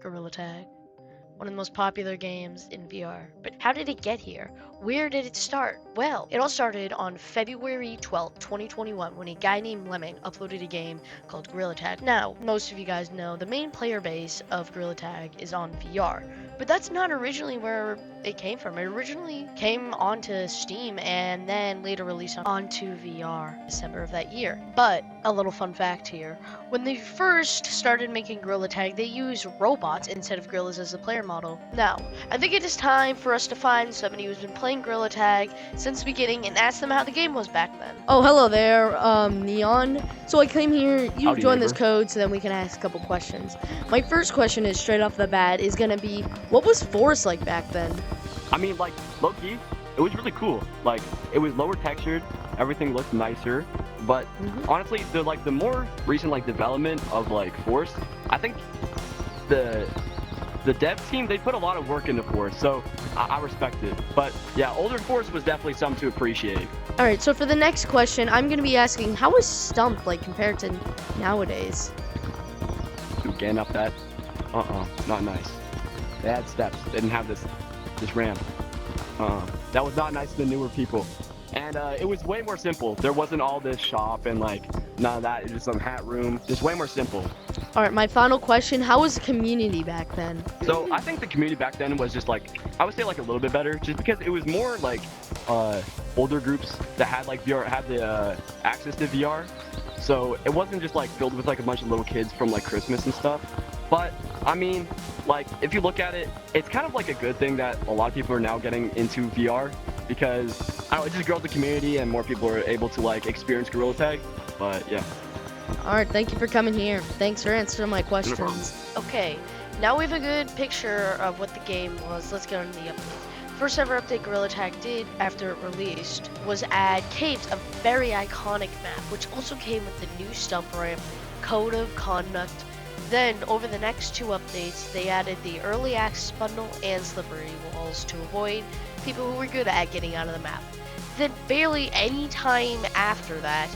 Gorilla Tag, one of the most popular games in VR. But how did it get here? Where did it start? Well, it all started on February 12th, 2021, when a guy named Lemming uploaded a game called Gorilla Tag. Now, most of you guys know the main player base of Gorilla Tag is on VR, but that's not originally where it came from. It originally came onto Steam and then later released onto VR December of that year. But a little fun fact here, when they first started making Gorilla Tag, they used robots instead of gorillas as the player model. Now, I think it is time for us to find somebody who's been playing Gorilla Tag since the beginning and ask them how the game was back then. Oh, hello there, Neon. So I came here, you Howdy, joined this neighbor. code so then we can ask a couple questions. My first question is straight off the bat is gonna be, what was Forest like back then? I mean, like, low-key, it was really cool. Like, it was lower textured, everything looked nicer, but honestly, the more recent, like, development of, like, Force, I think the dev team, they put a lot of work into Force, so I respect it. But, yeah, older Force was definitely something to appreciate. Alright, so for the next question, I'm gonna be asking, how is Stump, like, compared to nowadays? Dude, getting up that, not nice. They had steps, they didn't have this ramp. That was not nice to the newer people. And it was way more simple. There wasn't all this shop and like none of that. It was just some hat room. Just way more simple. Alright, my final question, how was the community back then? So I think the community back then was just like, I would say like a little bit better, just because it was more like older groups that had like VR, had the access to VR. So it wasn't just like filled with like a bunch of little kids from like Christmas and stuff. But I mean, like if you look at it, it's kind of like a good thing that a lot of people are now getting into VR because I don't know, it just grows the community and more people are able to like experience Gorilla Tag. But yeah. Alright, thank you for coming here. Thanks for answering my problem. questions. Okay, now we have a good picture of what the game was. Let's get into the update. First ever update Gorilla Tag did after it released was add Caves, a very iconic map, which also came with the new stump ramp, Code of Conduct. Then, over the next two updates, they added the Early Access Bundle and Slippery Walls to avoid people who were good at getting out of the map. Then, barely any time after that,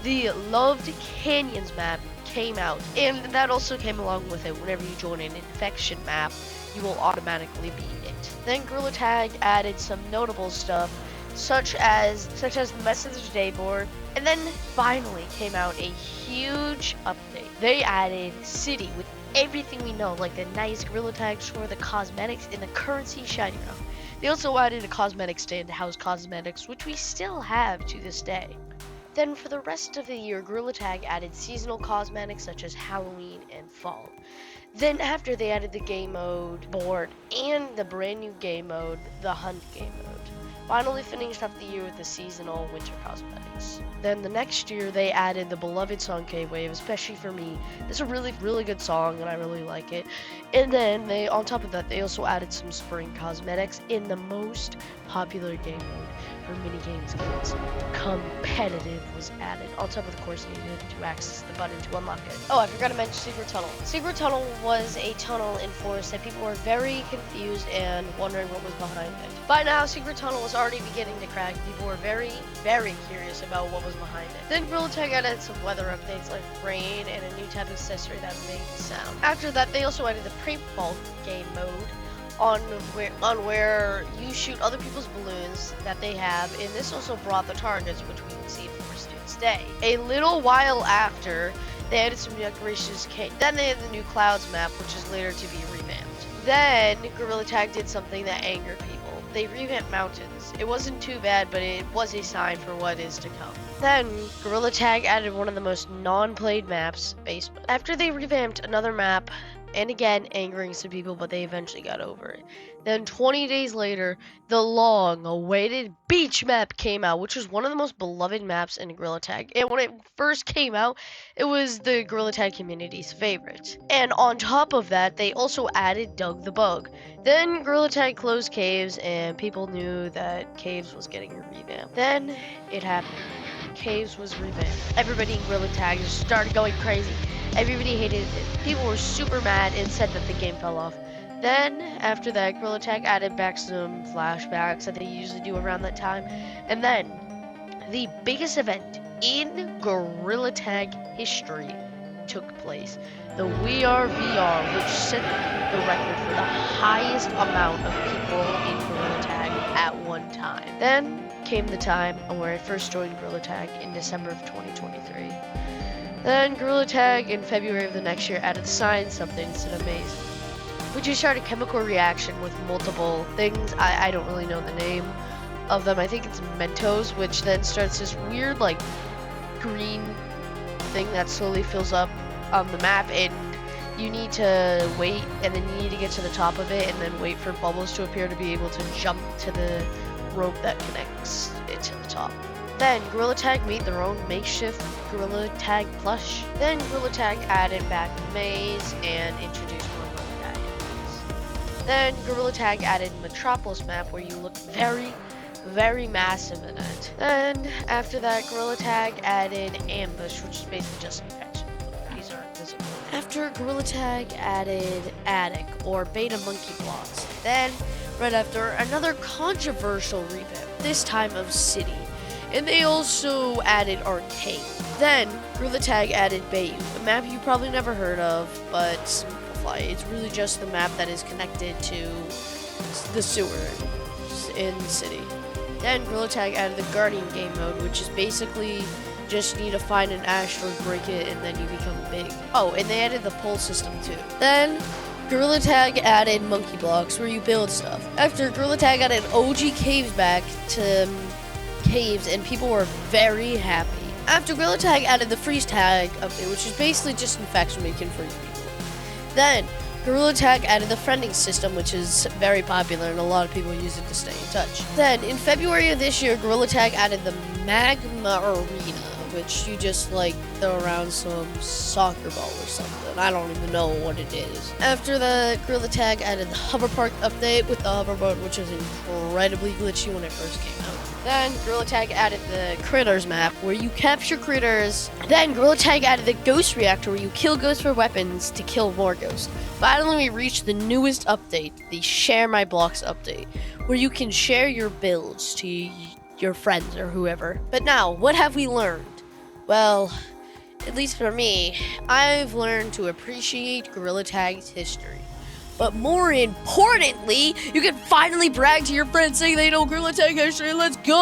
the Loved Canyons map came out, and that also came along with it. Whenever you join an infection map, you will automatically beat it. Then Gorilla Tag added some notable stuff, such as the Message Day board, and then finally came out a huge update. They added City with everything we know, like the nice Gorilla Tag store, the cosmetics, and the currency shiny row. They also added a cosmetic stand to house cosmetics, which we still have to this day. Then for the rest of the year, Gorilla Tag added seasonal cosmetics such as Halloween and Fall. Then after they added the game mode board and the brand new game mode, the Hunt game mode. Finally finished off the year with the seasonal winter cosmetics. Then the next year they added the beloved song K-Wave, especially for me. This is a really, really good song and I really like it. And then they, on top of that, they also added some spring cosmetics in the most popular game mode for mini games. Competitive was added. On top of the course needed to access the button to unlock it. Oh, I forgot to mention Secret Tunnel. Secret Tunnel was a tunnel in Forest that people were very confused and wondering what was behind it. By now, Secret Tunnel was already beginning to crack. People were very, very curious about what was behind it. Then Gorilla Tag added some weather updates like rain and a new type of accessory that made sound. After that, they also added the paintball game mode on where you shoot other people's balloons that they have, and this also brought the targets, which we can see for Students' Day. A little while after, they added some new decorations. Then they had the new Clouds map, which is later to be revamped. Then Gorilla Tag did something that angered people. They revamped Mountains. It wasn't too bad, but it was a sign for what is to come. Then Gorilla Tag added one of the most non-played maps, Basement. After they revamped another map, and again angering some people, but they eventually got over it. Then 20 days later, the long-awaited beach map came out, which was one of the most beloved maps in Gorilla Tag. And when it first came out, it was the Gorilla Tag community's favorite. And on top of that, they also added Doug the Bug. Then Gorilla Tag closed Caves, and people knew that Caves was getting a revamp. Then it happened. Caves was revamped. Everybody in Gorilla Tag just started going crazy. Everybody hated it. People were super mad and said that the game fell off. Then, after that, Gorilla Tag added back some flashbacks that they usually do around that time. And then, the biggest event in Gorilla Tag history took place. the We Are VR, which set the record for the highest amount of people in Gorilla Tag at one time. Then came the time where I first joined Gorilla Tag in December of 2023. Then Gorilla Tag in February of the next year added science updates and amazing, which you start a chemical reaction with multiple things. I don't really know the name of them. I think it's Mentos, which then starts this weird like green thing that slowly fills up the map, and you need to wait, and then you need to get to the top of it and then wait for bubbles to appear to be able to jump to the rope that connects it to the top. Then Gorilla Tag made their own makeshift Gorilla Tag plush. Then Gorilla Tag added back the maze and introduced more Gorilla Tag enemies. Then Gorilla Tag added Metropolis map, where you look very, very massive in it. Then after that, Gorilla Tag added Ambush, which is basically just infection. These are invisible. After Gorilla Tag added Attic or Beta Monkey blocks. Then right after, another controversial revamp, this time of City. And they also added Arcade. Then Gorilla Tag added Bayou, a map you probably never heard of, but simplify. It's really just the map that is connected to the sewer in City. Then Gorilla Tag added the Guardian game mode, which is basically just need to find an asteroid, break it, and then you become big. Oh, and they added the pole system too. Then Gorilla Tag added Monkey Blocks, where you build stuff. After, Gorilla Tag added OG Caves back to caves, and people were very happy. After, Gorilla Tag added the Freeze Tag update, which is basically just infection where you can freeze people. Then Gorilla Tag added the friending system, which is very popular and a lot of people use it to stay in touch. Then in February of this year, Gorilla Tag added the Magma Arena, which you just like throw around some soccer ball or something. I don't even know what it is. After the Gorilla Tag added the Hover Park update with the hoverboard, which was incredibly glitchy when it first came out. Then Gorilla Tag added the Critters map, where you capture critters. Then Gorilla Tag added the Ghost Reactor, where you kill ghosts for weapons to kill more ghosts. Finally, we reached the newest update, the Share My Blocks update, where you can share your builds to your friends or whoever. But now, what have we learned? Well, at least for me, I've learned to appreciate Gorilla Tag's history. But more importantly, you can finally brag to your friends saying they know Gorilla Tag history. Let's go!